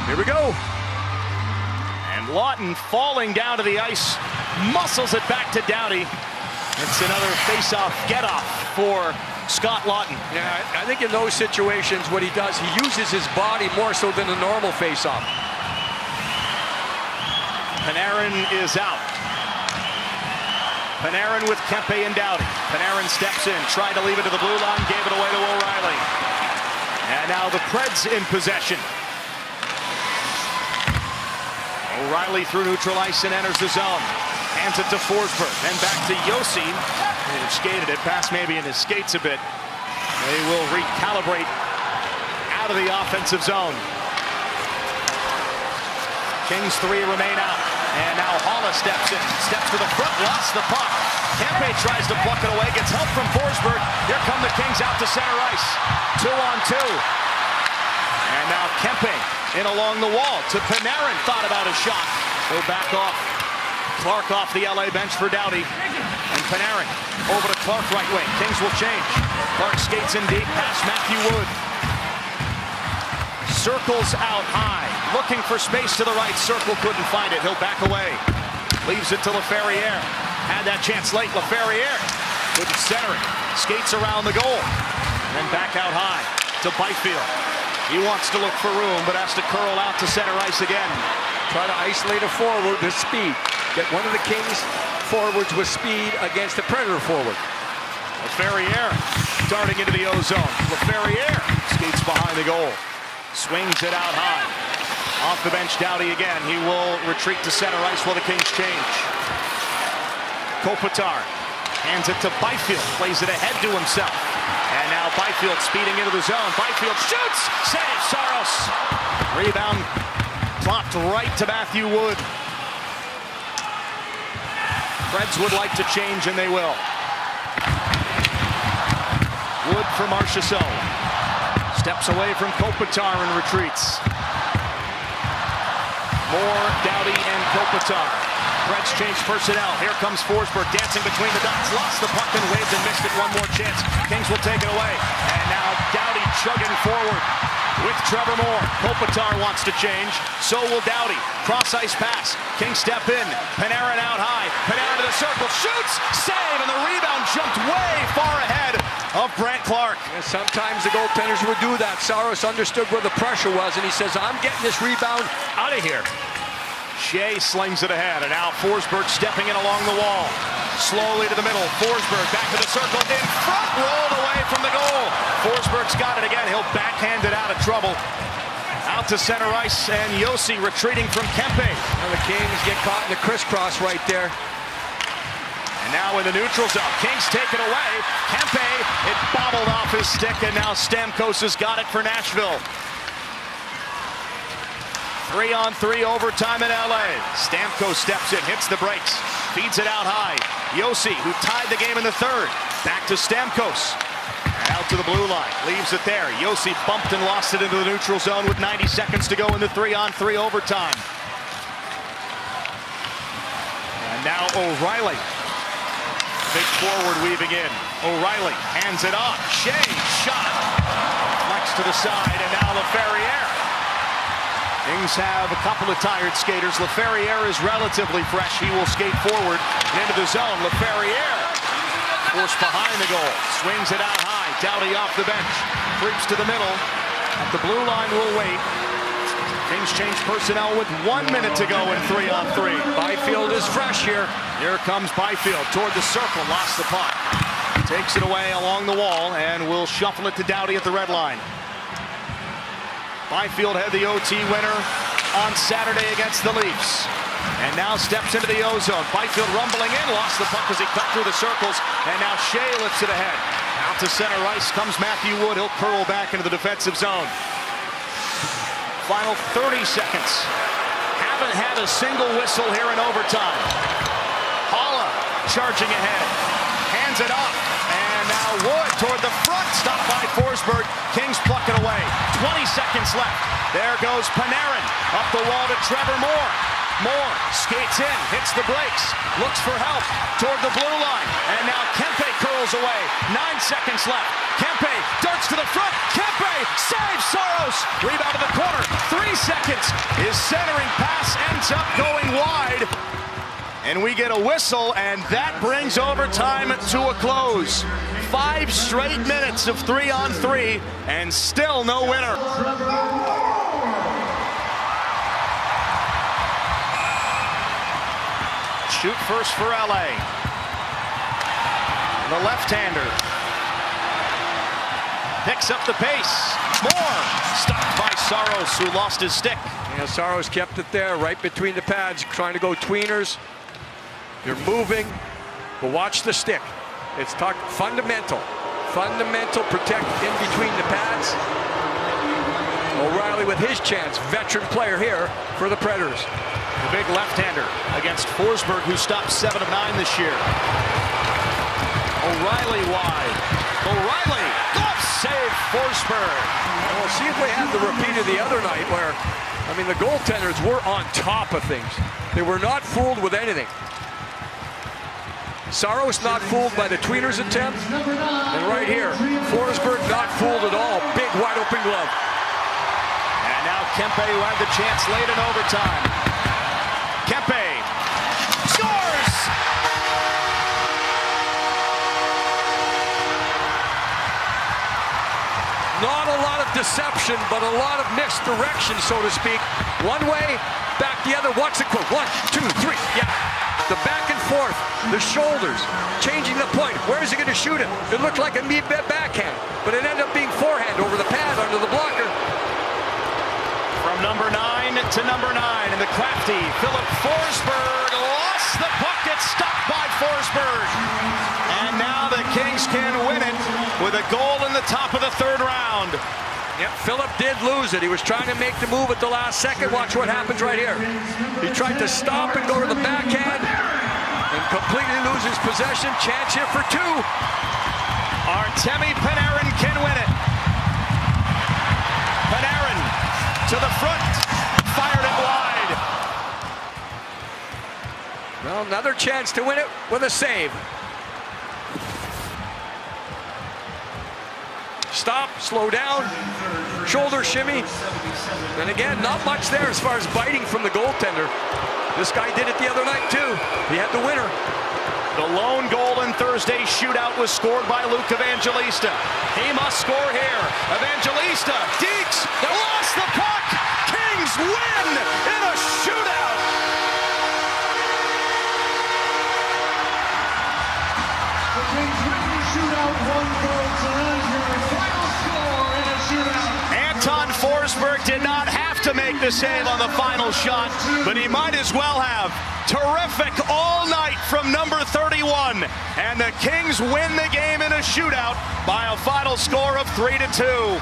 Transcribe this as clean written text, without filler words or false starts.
Here we go. And Laughton falling down to the ice, muscles it back to Doughty. It's another face-off get-off for Scott Laughton. Yeah, I think in those situations what he does, he uses his body more so than a normal face-off. Panarin is out. Panarin with Kempe and Doughty. Panarin steps in, tried to leave it to the blue line, gave it away to O'Reilly. And now the Preds in possession. O'Reilly through neutral ice and enters the zone. Hands it to Forsberg, then back to Josi. They've skated it past maybe in his skates a bit. They will recalibrate out of the offensive zone. Kings 3 remain out. And now Haula steps in, steps to the front, lost the puck. Kempe tries to pluck it away, gets help from Forsberg. Here come the Kings out to center ice. 2-on-2. And now Kempe in along the wall to Panarin, thought about a shot. Go back off. Clark off the LA bench for Doughty. And Panarin over to Clark right wing. Kings will change. Clark skates in deep past Matthew Wood. Circles out high. Looking for space to the right. Circle couldn't find it. He'll back away. Leaves it to Laferriere. Had that chance late. Laferriere couldn't center it. Skates around the goal. And then back out high to Byfield. He wants to look for room, but has to curl out to center ice again. Try to isolate a forward with speed. Get one of the Kings forwards with speed against a Predator forward. Laferriere darting into the O-zone. Laferriere skates behind the goal. Swings it out high. Off the bench, Doughty again. He will retreat to center ice while the Kings change. Kopitar hands it to Byfield. Plays it ahead to himself. And now Byfield speeding into the zone. Byfield shoots! Save Saros! Rebound plopped right to Matthew Wood. Preds would like to change, and they will. Wood for Marchessault. Steps away from Kopitar and retreats. More Doughty and Kopitar. Preds change personnel. Here comes Forsberg dancing between the dots. Lost the puck and waved and missed it. One more chance. Kings will take it away. And now Doughty chugging forward with Trevor Moore. Kopitar wants to change. So will Doughty. Cross ice pass. Kings step in. Panarin out high. Panarin to the circle. Shoots. Save. And the rebound jumped way far ahead of Brandt Clarke. And sometimes the goaltenders would do that. Saros understood where the pressure was, and he says, I'm getting this rebound out of here. Shea slings it ahead, and now Forsberg stepping in along the wall. Slowly to the middle. Forsberg back to the circle. In front. Rolled away from the goal. Forsberg's got it again. He'll backhand it out of trouble. Out to center ice, and Josi retreating from Kempe. And the Kings get caught in the crisscross right there. And now in the neutral zone. Kings take it away. Kempe, it bobbled off his stick, and now Stamkos has got it for Nashville. 3-on-3 overtime in LA. Stamkos steps in, hits the brakes, feeds it out high. Josi, who tied the game in the third. Back to Stamkos. Out to the blue line, leaves it there. Josi bumped and lost it into the neutral zone with 90 seconds to go in the 3-on-3 overtime. And now O'Reilly. Big forward weaving in. O'Reilly hands it off. Shea shot. Flex to the side, and now Laferriere. Kings have a couple of tired skaters. Laferriere is relatively fresh. He will skate forward and into the zone. Laferriere forced behind the goal. Swings it out high. Doughty off the bench. Creeps to the middle. At the blue line will wait. Kings change personnel with 1 minute to go in 3-on-3. Byfield is fresh here. Here comes Byfield toward the circle. Lost the puck. Takes it away along the wall and will shuffle it to Doughty at the red line. Byfield had the OT winner on Saturday against the Leafs. And now steps into the O-zone. Byfield rumbling in, lost the puck as he cut through the circles. And now Shea lifts it ahead. Out to center ice comes Matthew Wood. He'll curl back into the defensive zone. Final 30 seconds. Haven't had a single whistle here in overtime. Haula charging ahead. Hands it up. And now Wood toward the front. Stopped by Forsberg. Kings pluck it away. 20 seconds left. There goes Panarin. Up the wall to Trevor Moore. Moore skates in, hits the brakes, looks for help toward the blue line, and now Kempe curls away. 9 seconds left. Kempe darts to the front. Kempe saves Saros. Rebound to the corner. 3 seconds. His centering pass ends up going wide. And we get a whistle, and that brings overtime to a close. 5 straight minutes of 3-on-3, and still no winner. Shoot first for LA. The left-hander picks up the pace. Moore stopped by Saros, who lost his stick. Yeah, Saros kept it there, right between the pads, trying to go tweeners. You're moving, but watch the stick. It's fundamental. Fundamental, protect in between the pads. O'Reilly with his chance, veteran player here for the Predators. The big left-hander against Forsberg, who stopped 7 of 9 this year. O'Reilly wide. O'Reilly, glove save, Forsberg. Well, see if we had the repeat of the other night where, I mean, the goaltenders were on top of things. They were not fooled with anything. Saros not fooled by the tweeners attempt. And right here, Forsberg not fooled at all. Big wide open glove. And now Kempe, who had the chance late in overtime. Kempe scores! Not a lot of deception, but a lot of misdirection, so to speak. One way, back the other. Watch the quote. 1, 2, 3. Yeah. The back and forth, the shoulders, changing the point. Where is he going to shoot it? It looked like a backhand, but it ended up being forehand over the pad under the blocker. From number 9 to number 9, and the crafty Philip Forsberg lost the puck. It's stopped by Forsberg. And now the Kings can win it with a goal in the top of the 3rd round. Yep, Philip did lose it. He was trying to make the move at the last second. Watch what happens right here. He tried to stop and go to the backhand and completely loses possession. Chance here for 2. Artemi Panarin can win it. Panarin to the front, fired it wide. Well, another chance to win it with a save. Stop, slow down, shoulder shimmy. And again, not much there as far as biting from the goaltender. This guy did it the other night too. He had the winner. The lone goal in Thursday's shootout was scored by Luke Evangelista. He must score here. Evangelista, Deeks, lost the puck. Kings win in a shootout. The Kings win the shootout 1-0 to your final score in a shootout. Anton Forsberg did not have to make the save on the final shot, but he might as well have. Terrific all night from number 31, and the Kings win the game in a shootout by a final score of 3-2.